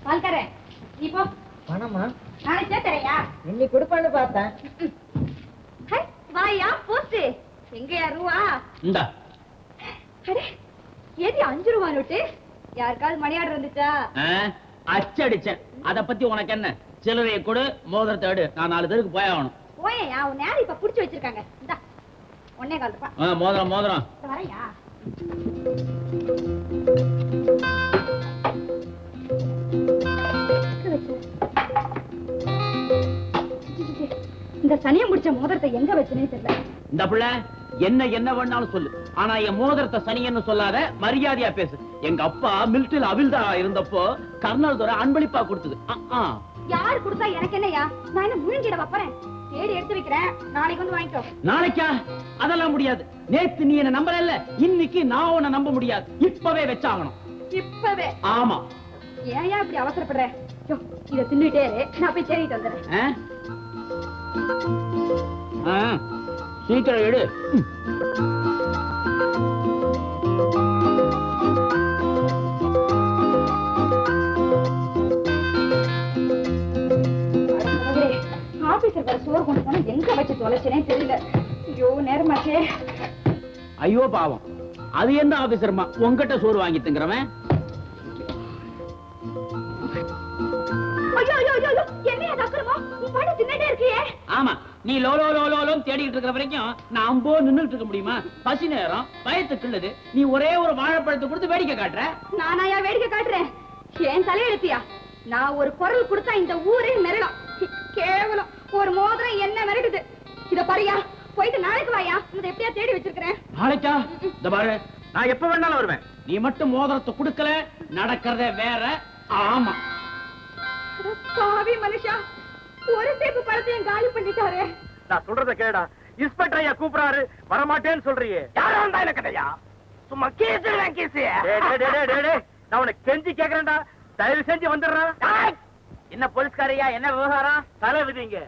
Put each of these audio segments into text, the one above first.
பால்காரே நீ போ. பணமா? நாளைக்கு சேர்த்தரையா? இன்னைக்கு கொடுப்பான்னு பார்த்தேன். வாயா போஸ்ட் எங்கயா ரூவா? இந்தா. அடே ஏடி 5 ரூபா நோட்டு? யாருக்காவது மணி ஆர்டர் வந்துச்சா? அச்சடிச்சேன். அத பத்தி உனக்கு என்ன? சில்லறையை கொடு, மோதிரத்தை எடு. நான் 4 பேருக்கு போய் ஆகணும். போயா, உன் நேரம் இப்ப புடிச்சு வச்சிருக்காங்க. இந்தா 1.25 ரூபா. மோதிரம் மோதிரம். வரையா? இந்த சனியை முடிச்ச மோதிரத்தை எங்க வச்சனே தெரியல. இந்த பிள்ளை என்ன என்ன வேணாலும் சொல்லு, ஆனா என் மோதிரத்தை சனியன்னு சொல்லாத, மரியாதையா பேசு. எங்க அப்பா மிலிட்டரியில் அவில்தாரா இருந்தப்போ கர்னல் துரை அன்பளிப்பா கொடுத்தது. யார் கொடுத்தா எனக்கு என்னையா? நான் என்ன முழுங்கிட வப்பறேன். தேடி எடுத்து வைக்கிறேன், நாளைக்கு வந்து வாங்கிக்கோ. நாளைக்கா? அதெல்லாம் முடியாது. நேத்து நீ என்ன நம்பல, இன்னைக்கு நான் உன்னை நம்ப முடியாது. இப்பவே வச்சாகணும். இப்பவே? ஆமா. ஏன் இப்படி அவசரப்படுற? இத தின்னுட்டே நான் போய் தேடிட்டு வந்துடுறேன். சீக்கிரம் எடு. ஆபீசர் வர சோறு கொண்டு போனா எங்க வச்சு தொலைச்சனே தெரியல. ஐயோ நேரமாச்சே. ஐயோ பாவம், அது எந்த ஆபீசர்மா உங்ககிட்ட சோறு வாங்கி திங்கிறவன்? ஆமா, நீ லோலோ லோலோலும் தேடிட்டு இருக்கிற வரைக்கும் நான் அம்போ நின்னுட்டு இருக்க முடியுமா? பசி நேரம் பயத்துக்குள்ளது. நீ ஒரே ஒரு வாழைப்பழத்தை கொடுத்து வேடிக்கை காட்டுற. நானாயா வேடிக்கை காட்டுறேன்? ஏன் தலையெழுத்தியா? நான் ஒரு குரல் கொடுத்தா இந்த ஊரே மிரளும். கேவலம் ஒரு மோதிரம் என்ன மிரடுது. இத பாரியா, போயிட்டு நாளைக்கு வாயா. இதை எப்படியா தேடி வச்சிருக்கிறேன். நாளைக்கா? இந்த பாரு, நான் எப்ப வேணாலும் வருவேன். நீ மட்டும் மோதிரத்தை கொடுக்கல, நடக்கிறதே வேற. ஆமா பாவி மனுஷா, ஒரு சேப்பு பழத்தையும் காலி பண்ணிட்டாரு. நான் சொல்றத கேடா. இன்ஸ்பெக்டர் ஐயா கூப்பிடாரு, வரமாட்டேன்னு சொல்றியே. யாரா இருந்தா எனக்கு கிடையா? சும்மா கேசுடுவேன் கேசு. நான் உனக்கு கெஞ்சி கேக்குறேன்டா, தயவு செஞ்சு வந்துடுறேன். என்ன போலீஸ்காரையா, என்ன விவகாரம்? தலை விதிங்க.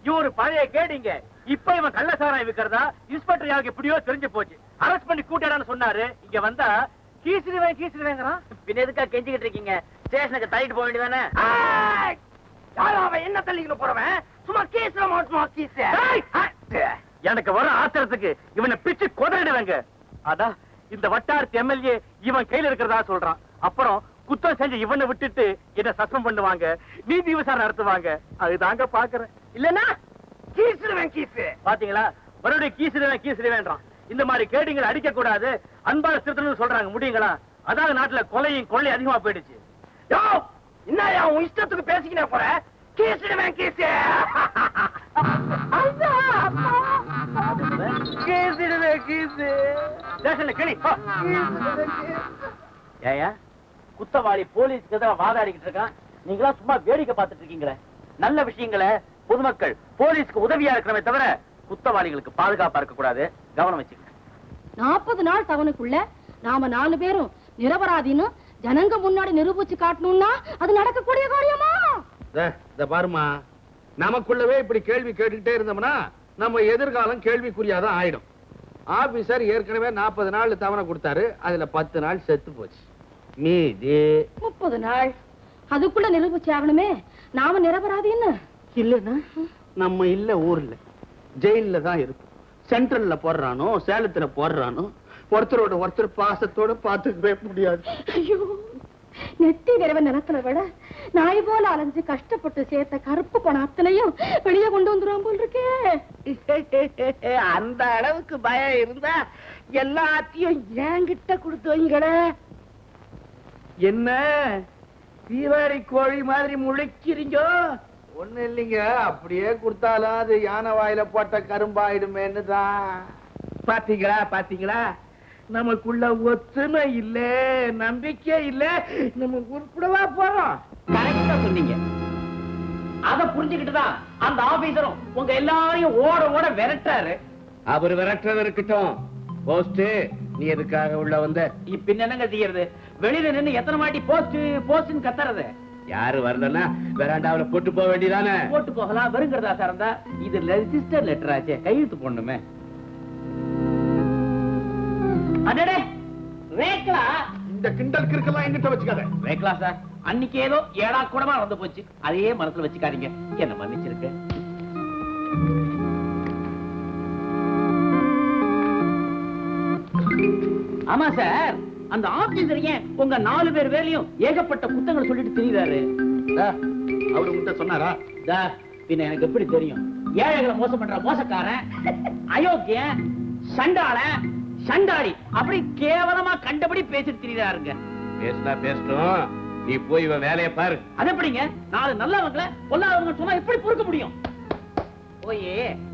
இவரு பழைய கேடிங்க. இப்ப இவன் கள்ளசாராயம் விக்கிறதா இன்ஸ்பெக்டர் யாருக்கு எப்படியோ தெரிஞ்சு போச்சு. அரெஸ்ட் பண்ணி கூட்டாடான்னு சொன்னாரு. இங்க வந்தா கீசிடுவேங்கிறான். பின்ன எதுக்கா கெஞ்சிக்கிட்டு இருக்கீங்க? ஸ்டேஷனுக்கு தள்ளிட்டு போக வேண்டியதானே? என்ன தள்ளிக்கிட்டு போறவன்? சும்மா கீச எனக்கு வர ஆத்திரத்துக்கு இவனை பிச்சு கொதறிடுவாங்க. அதான் இந்த வட்டாரத்து எம்எல்ஏ இவன் கையில இருக்கிறதா சொல்றான். அப்புறம் குத்தம் செஞ்சு இவனை விட்டுட்டு என்ன சஸ்பெண்ட் பண்ணுவாங்க, நீதி விசாரணை நடத்துவாங்க. அதுதாங்க பாக்குறேன். இல்லன்னா கீசிடுவேன் கீசு. பாத்தீங்களா, மறுபடியும் கீசிடுவேன்றான். இந்த மாதிரி கேடிங்களை அடிக்க கூடாது, அன்பான திருத்தணும்னு சொல்றாங்க. முடியுங்களா? அதாவது நாட்டுல கொலையும் கொள்ளை அதிகமா போயிடுச்சு. என்ன உன் இஷ்டத்துக்கு பேசிக்கினே போற? கீசிடுவேன் கீசு. கீசிடுவேன் கீசு. ஸ்டேஷன்ல கிளி. ஏயா குத்தவாளி போலீஸ்க்கு எதிராக வாதாடிக்கிட்டு இருக்கான், நீங்களா சும்மா வேடிக்கை பார்த்துட்டு இருக்கீங்களே. நல்ல விஷயங்களை பொதுமக்கள் போலீஸ்க்கு உதவியா இருக்கிறமே தவிர குத்தவாளிகளுக்கு பாதுகாப்பா இருக்க கூடாது. கவனம் வச்சுக்க. 40 நாள் தவணைக்குள்ள நாம 4 பேரும் நிரபராதின்னு ஜனங்க முன்னாடி நிரூபிச்சு காட்டணும்னா அது நடக்கக்கூடிய காரியமா? இத பாருமா, நமக்குள்ளவே இப்படி கேள்வி கேட்டுக்கிட்டே இருந்தோம்னா நம்ம எதிர்காலம் கேள்விக்குறியாதான் ஆயிடும். ஆபீசர் ஏற்கனவே 40 நாள் தவணை கொடுத்தாரு, அதுல 10 நாள் செத்து போச்சு. மீதி 30 நாள். அதுக்குள்ள நிரூபிச்சு ஆகணுமே நாம நிரபராதின்னு. இல்லன்னா நம்ம இல்ல ஊர்ல ஜெயில தான் இருக்கும். சென்ட்ரல்ல போடுறானோ சேலத்துல போடுறானோ ஒருத்தரோட ஒருத்தர் பாசத்தோட பாத்துக்கவே முடியாது. ஐயோ, நெத்தி விரவ நிலத்துல விட நாய் போல அலைஞ்சு கஷ்டப்பட்டு சேர்த்த கருப்பு பணம் அத்தனையும் வெளியே கொண்டு வந்துருவான் போல் இருக்கே. அந்த அளவுக்கு பயம் இருந்தா எல்லாத்தையும் என்கிட்ட கொடுத்து வைங்களே. என்ன தீவாரி கோழி மாதிரி முளைக்கிறீங்க? ஒண்ணு இல்லைங்க, அப்படியே கொடுத்தாலும் அது யானை வாயில போட்ட கரும்பாயிடுமேன்னு தான். பாத்தீங்களா நமக்குள்ள ஒத்துமை இல்ல, நம்பிக்கை இல்ல, நம்ம உருப்படவா போறோம். கரெக்டா சொன்னீங்க. அத புரிஞ்சுக்கிட்டுதான் அந்த ஆபீசரும் உங்க எல்லாரையும் ஓட ஓட விரட்டாரு. அவர் விரட்டுறது இருக்கட்டும், போஸ்ட் நீ எதுக்காக உள்ள வந்த? இப்ப என்னங்க செய்யறது? வெளியில நின்னு எத்தனை வாட்டி போஸ்ட் போஸ்ட்னு கத்துறது? யாரு வரலன்னா வெராண்டாவில போட்டு போக வேண்டியதானே? போட்டு போகலாம், வெறுங்கிறதா சார்ந்தா. இது ரெஜிஸ்டர் லெட்டர் ஆச்சே, கையெழுத்து போடணுமே. அடடே ரேக்லா, இந்த கிண்டல் கிறுக்கெல்லாம் என்கிட்ட வச்சுக்காத. ரேக்லா சார், அன்னைக்கு ஏதோ ஏடா கூடமா நடந்து போச்சு. அதையே மனசுல வச்சுக்காதீங்க. என்ன மன்னிச்சிருக்க. ஆமா சார், அந்த ஆபீசர் ஏன் உங்க 4 பேர் வேலையும் ஏகப்பட்ட புத்தகங்களை சொல்லிட்டு திரியுறாரு? அவரு உன்கிட்ட சொன்னாரா? பின்ன எனக்கு எப்படி தெரியும்? ஏழைகளை மோசம் பண்ற மோசக்காரன், அயோக்கியன், சண்டாளன், சண்டாளி அப்படி கேவலமா கண்டபடி பேசிட்டு திரியுறாருங்க. பேசினா பேசணும், நீ போய் இவன் வேலையை பாரு. அது எப்படிங்க? 4 நல்லவங்களை பொல்லாதவங்க சொன்னா எப்படி பொறுக்க முடியும்? போய்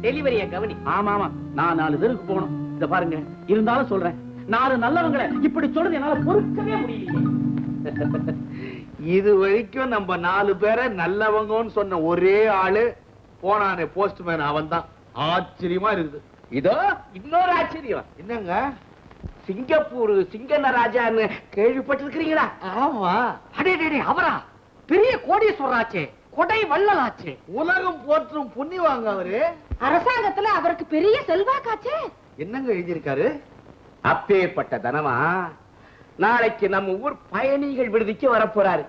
டெலிவரிய கவனி. ஆமா ஆமா, நான் 4 பேருக்கு போகணும். இத பாருங்க, இருந்தாலும் சொல்றேன், 4 நல்லவங்களை இப்படி சொல்றது என்னால பொறுக்கவே முடியல. இது வரைக்கும் நம்ம 4 பேரை நல்லவங்கன்னு சொன்ன ஒரே ஆளு போனானே போஸ்ட்மேன், அவன் தான். ஆச்சரியமா இருக்குது. இதோ இன்னொரு ஆச்சரியம். என்னங்க? சிங்கப்பூர் சிங்கநராஜான்னு கேள்விப்பட்டிருக்கிறீங்களா? ஆமா. அடே அவரா? பெரிய கோடீஸ்வரராச்சே, கொடை வள்ளலாச்சே. உலகம் போற்றும் புண்ணியவாங்க அவரு. அரசாங்கத்துல அவருக்கு பெரிய செல்வாக்காச்சே. என்னங்க எழுதியிருக்காரு? அப்பேற்பட்ட தனமா நாளைக்கு நம்ம ஊர் பயணிகள் விடுதிக்கு வரப்போறாரு.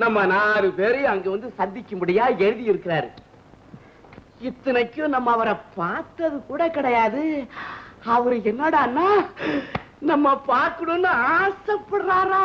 நம்ம 4 பேரையும் அங்க வந்து சந்திக்கும்படியா எழுதி இருக்கிறாரு. இத்தனைக்கும் நம்ம அவரை பார்த்தது கூட கிடையாது. அவரு என்னடான்னா நம்ம பார்க்கணும்னு ஆசைப்படுறாரா?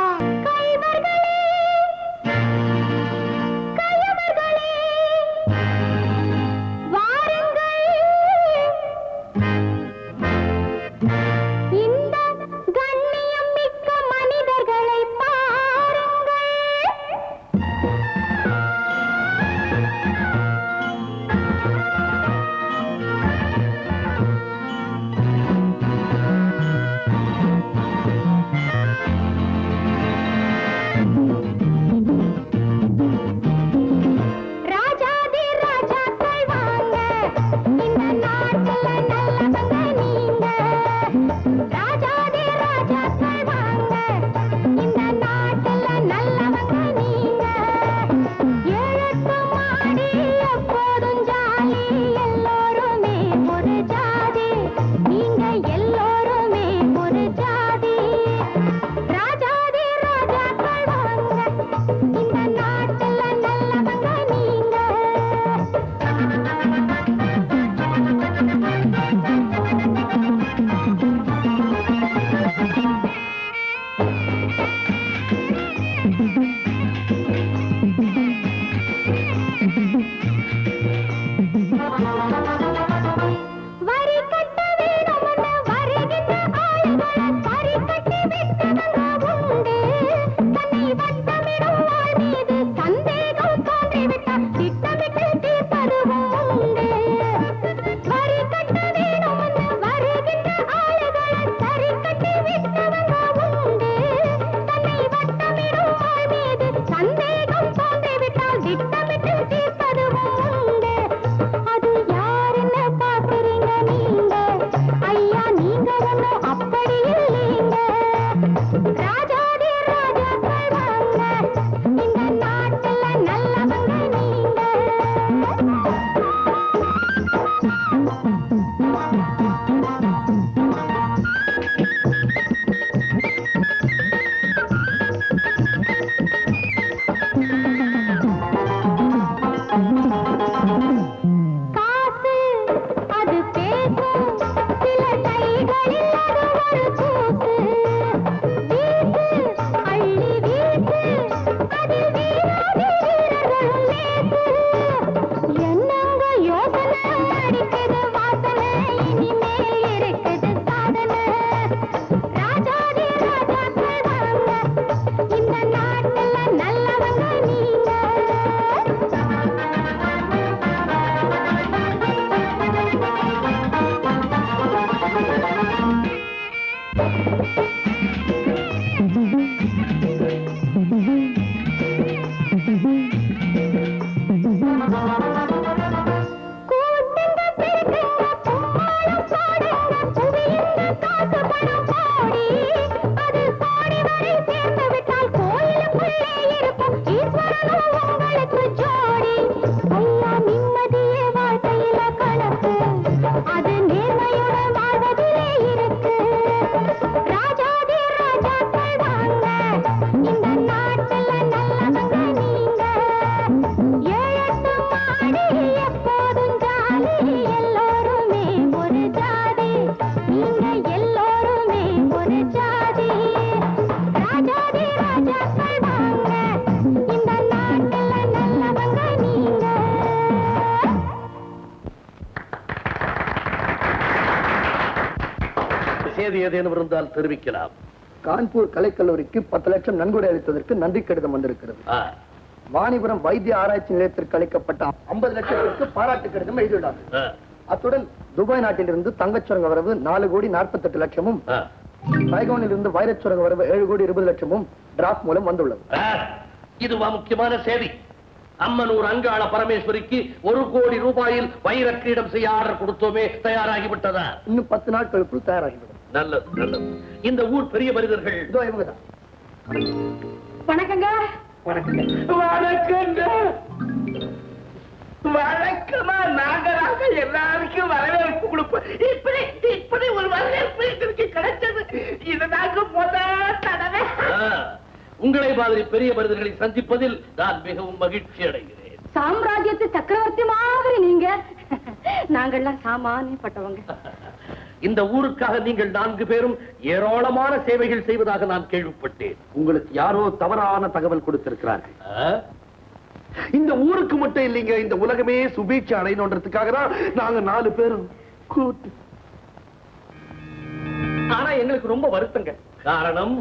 இந்த நாட்டுல நல்லவங்க ஏதேனும் இருந்தால் தெரிவிக்கலாம். கான்பூர் கலைக்கல்லூரிக்கு 10 லட்சம் நன்கொடை அளித்ததற்கு நன்றி கடிதம் வந்திருக்கிறது. வாணிபுரம் வைத்திய ஆராய்ச்சி நிலையத்திற்கு அளிக்கப்பட்ட 50 லட்சத்திற்கு பாராட்டு கடிதம் எழுதியுள்ளார்கள். அத்துடன் துபாய் நாட்டிலிருந்து தங்கச்சுரங்க வரவு 4 கோடி 48 லட்சமும், சைகோனில் இருந்து வைரச்சுரங்க வரவு 7 கோடி 20 லட்சமும் டிராப் மூலம் வந்துள்ளது. இதுவா முக்கியமான செய்தி? அம்மனூர் அங்காள பரமேஸ்வரிக்கு 1 கோடி ரூபாயில் வைர கிரீடம் செய்ய ஆர்டர் கொடுத்தோமே, தயாராகிவிட்டதா? இன்னும் 10 நாட்களுக்குள் தயாராகிவிடும். நல்லது நல்லது. இந்த ஊர் பெரிய மனிதர்கள் இதோ இவங்கதான். வணக்கங்க. வணக்கங்க. வழக்கமா நாங்களாக எல்லாருக்கும் வரவேற்பு கொடுப்போம். இப்படி ஒரு வரவேற்பு எங்களுக்கு கிடைச்சது இது நாங்க முதல் தடவை. உங்களை மாதிரி பெரிய மனிதர்களை சந்திப்பதில் நான் மிகவும் மகிழ்ச்சி அடைகிறேன். சாம்ராஜ்யத்து சக்கரவர்த்தி மாதிரி நீங்க, நாங்கள்லாம் சாமானியப்பட்டவங்க. இந்த ஊருக்காக நீங்கள் 4 பேரும் ஏராளமான சேவைகள் செய்வதாக நான் கேள்விப்பட்டேன். உங்களுக்கு யாரோ தவறான தகவல் கொடுத்திருக்கிறார்கள். இந்த ஊருக்கு மட்டும் இல்லைங்க, இந்த உலகமே சுபீட்சை அடையணுன்றதுக்காக தான் நாங்க 4 பேரும் கூட்டு. ஆனா எங்களுக்கு ரொம்ப வருத்தங்க. காரணம்,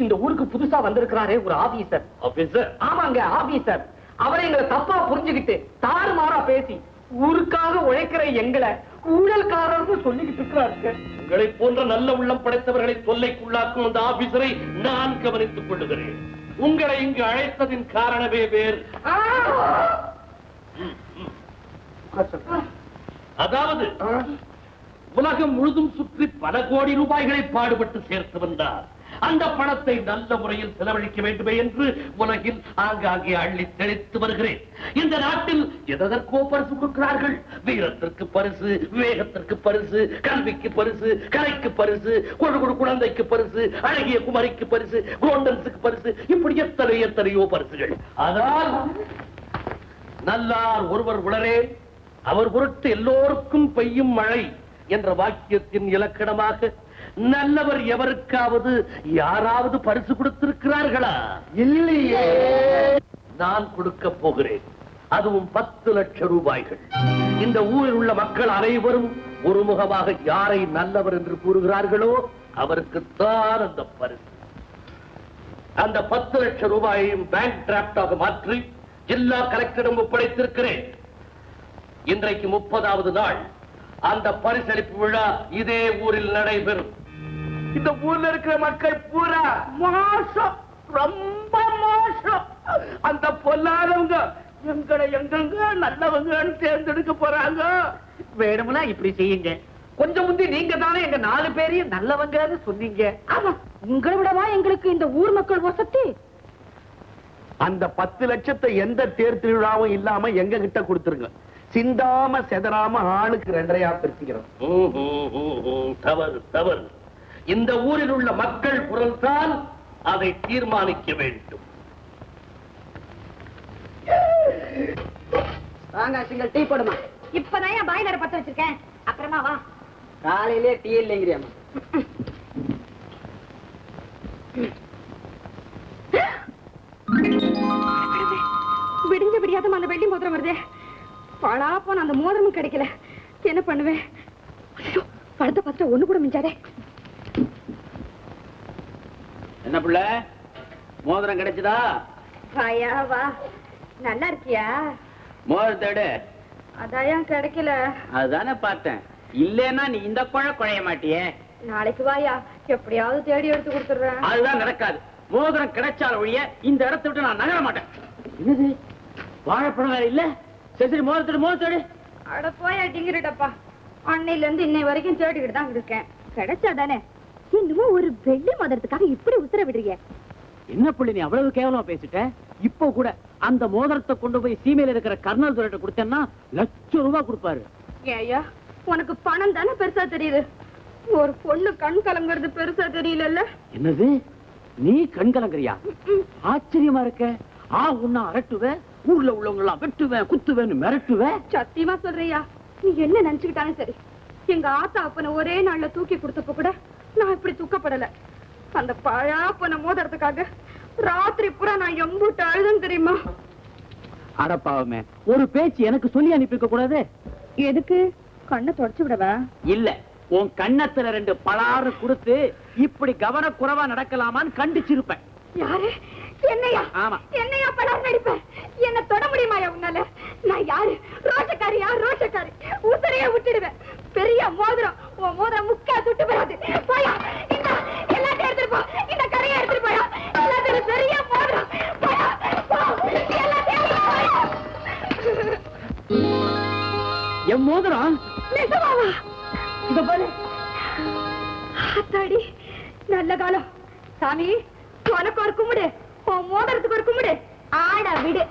இந்த ஊருக்கு புதுசா வந்திருக்கிறாரே ஒரு ஆபீசர். ஆபீசர்? ஆமாங்க, ஆபீசர். அவரை எங்களை தப்பா புரிஞ்சுக்கிட்டு தாறுமாறா பேசி ஊருக்காக உழைக்கிற எங்களை ஊழல்காரர்னு சொல்லிக்கிட்டு இருக்கிறாருங்க. உங்களை போன்ற நல்ல உள்ளம் படைத்தவர்களை தொல்லைக்குள்ளாக்கும் அந்த ஆபீசரை நான் கவனித்துக் கொள்ளுகிறேன். உங்களை இங்கு அழைத்ததின் காரணமே வேறு. அதாவது உலகம் முழுதும் சுற்றி பல கோடி ரூபாய்களை பாடுபட்டு சேர்த்து வந்தார். அந்த பணத்தை நல்ல முறையில் செலவழிக்க வேண்டுமே என்று உலகில் ஆங்காங்கே அள்ளி தெளித்து வருகிறேன். இந்த நாட்டில் எதற்கோ பரிசு கொடுக்கிறார்கள். வீரத்திற்கு பரிசு, வேகத்திற்கு பரிசு, கல்விக்கு பரிசு, கலைக்கு பரிசு, குழந்தைக்கு பரிசு, அழகிய குமரிக்கு பரிசு, கோண்டன்ஸுக்கு பரிசு, இப்படி எத்தனையோ பரிசுகள். ஆனால் நல்லார் ஒருவர் உளரே, அவர் பொருட்டு எல்லோருக்கும் பெய்யும் மழை என்ற வாக்கியத்தின் இலக்கணமாக நல்லவர் எவருக்காவது யாராவது பரிசு கொடுத்திருக்கிறார்களா? இல்லையே. நான் கொடுக்க போகிறேன். அதுவும் 10 லட்சம் ரூபாய்கள். இந்த ஊரில் உள்ள மக்கள் அனைவரும் ஒருமுகமாக யாரை நல்லவர் என்று கூறுகிறார்களோ அவருக்குத்தான் அந்த பரிசு. அந்த 10 லட்சம் ரூபாயையும் பேங்க் டிராப்டாக மாற்றி ஜில்லா கலெக்டரிடம் ஒப்படைத்திருக்கிறேன். இன்றைக்கு 30வது நாள். அந்த பரிசளிப்பு விழா இதே ஊரில் நடைபெறும். இந்த ஊர்ல இருக்கிற மக்கள் பூரா மோசம், ரொம்ப மோசம். அந்த பொல்லாதவங்க எங்களை எங்கெங்க நல்லவங்கன்னு தேர்ந்தெடுக்க போறாங்க. வேணும்னா இப்படி செய்யுங்க. கொஞ்சம் முந்தி நீங்க தானே எங்க 4 பேரையும் நல்லவங்கன்னு சொன்னீங்க. ஆமா, உங்களை விடவா எங்களுக்கு இந்த ஊர் மக்கள் வசதி. அந்த 10 லட்சத்தை எந்த தேர் திருவிழாவும் இல்லாம எங்க கிட்ட கொடுத்துருங்க. சிந்தாம செதறாம ஆளுக்கு 2.5 பிரிச்சுக்கிறோம். தவறு தவறு. இந்த ஊரில் உள்ள மக்கள் குரல்தான் அதை தீர்மானிக்க வேண்டும். வாங்க சிங்கிள் டீ போடுமா. இப்பதான் என் பாய்லரை பத்த வச்சிருக்கேன், அப்புறமா வா. காலையிலே டீ இல்லைங்கிறியாமா? விடிஞ்ச விடியாத அந்த வெள்ளி மோதிரம் வருதே. பாழா போன அந்த மோதிரமும் கிடைக்கல. என்ன பண்ணுவேன்? படத்தை பார்த்துட்டு ஒண்ணு கூட மிஞ்சாதே. என்ன புள்ள, மோதிரம் கிடைச்சதா? வாயா வா. நல்லா இருக்கியா? மோதிரத்தை விட அதான் கிடைக்கல. அதுதானே பார்த்தேன். இல்லன்னா நீ இந்த குழைய மாட்டியே. நாளைக்கு வாயா, எப்படியாவது தேடி எடுத்து கொடுத்துடுறேன். அதுதான் நடக்காது. மோதிரம் கிடைச்சால் ஒழிய இந்த இடத்தை விட்டு நான் நகர மாட்டேன். என்னது, வாழைப்பழம் வேற இல்ல? சரி மோதிரத்தோடு. அட போயா டிங்கிறட்டப்பா. அன்னையில இருந்து இன்னை வரைக்கும் தேடிக்கிட்டு தான் இருக்கேன். கிடைச்சாதானே. இன்னும் ஒரு வெள்ளி மோதிரத்துக்காக இப்படி உத்தர விடுறீங்க. என்ன புள்ளி நீ அவ்வளவு கேவலமா பேசிட்ட? இப்போ கூட அந்த மோதிரத்தை கொண்டு போய் சீமையில இருக்கிற கர்னல் துரைட்ட கொடுத்தேன்னா ₹1,00,000 கொடுப்பாரு. ஏயா, உனக்கு பணம் தானே பெருசா தெரியுது. ஒரு பொண்ணு கண் கலங்குறது பெருசா தெரியல. என்னது, நீ கண் கலங்குறியா? ஆச்சரியமா இருக்க. உன்ன அரட்டுவேன், ஊர்ல உள்ளவங்க எல்லாம் வெட்டுவேன், குத்துவேன்னு மிரட்டுவேன். சத்தியமா சொல்றியா? நீ என்ன நினைச்சுக்கிட்டாலும் சரி, எங்க ஆத்தா அப்பனை ஒரே நாள்ல தூக்கி கொடுத்தப்ப கூட நான் இப்படி துக்கப்படல. அந்த பழா போன மோதிரத்துக்காக ராத்திரி பூரா நான் எம்பூட்டு அழுதுன்னு தெரியுமா? அடப்பாவமே, ஒரு பேச்சு எனக்கு சொல்லி அனுப்பிக்க கூடாது? எதுக்கு? கண்ணை தொடச்சு விடவா? இல்ல, உன் கண்ணத்துல 2 பலாறு கொடுத்து இப்படி கவனக்குறைவா நடக்கலாமான்னு கண்டிச்சிருப்பேன். யாரு? என்னையா? ஆமா. என்னையா படம் நடிப்பேன்? என்ன தொட முடியுமாயா உன்னால? நான் யாரு? ரோஷக்காரியா? ரோஷக்காரி. உத்தரையே விட்டுடுவேன். பெரிய மோதிரம். உன் மோதிரம் முக்கா துட்டு போறாது. போயா, இந்த எல்லாத்தையும் எடுத்துட்டு போ. இந்த கரையை எடுத்துட்டு போயா. எல்லாத்தையும் பெரிய மோதிரம். போயா, போ. எல்லாத்தையும் போயா. என் மோதிரம் நிஜமாவா? இந்த பாரு. ஆத்தாடி, நல்ல காலம். சாமி, உனக்கு ஒரு கும்பிடு, உன் மோதிரத்துக்கு ஒரு கும்பிடு. ஆட விடு.